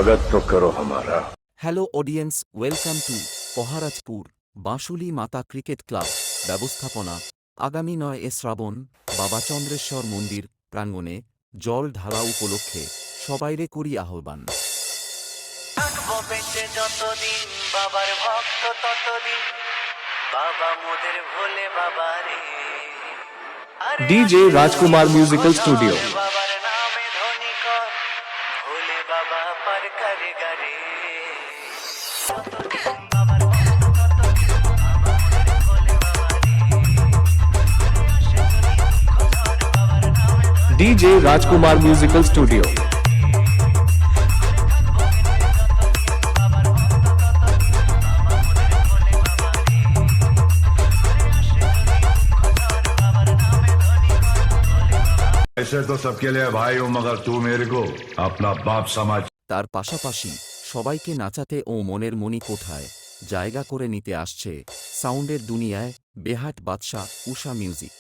स्वागत तो करो हमारा। Hello audience, welcome to পহারাজপুর Banshuli মাতা ক্রিকেট ক্লাব ব্যবস্থাপনা। আগামী ৯ শ্রাবণ বাবা চন্দ্রেশ্বর মন্দির প্রাঙ্গণে জল ঢালা উপলক্ষে সবাইরে করি আহ্বান। থাকবো বেঁচে যতদিন বাবার ভক্ত ততদিন, বাবা মোদের ভোলে বাবা রে। DJ Rajkumar Musical Studio। বাবার নামে ধ্বনি কর, ভোলে বাবা পার করে গারে। DJ Rajkumar Musical Studio। ऐसे तो सबके लिए भाई हूँ, मगर तू मेरे को अपना बाप समझ। তার পাশাপাশি সবাইকে নাচাতে ও মনের মনি কোঠায় জায়গা করে নিতে আসছে সাউন্ডের দুনিয়ায় বেহাট বাদশা উষা মিউজিক।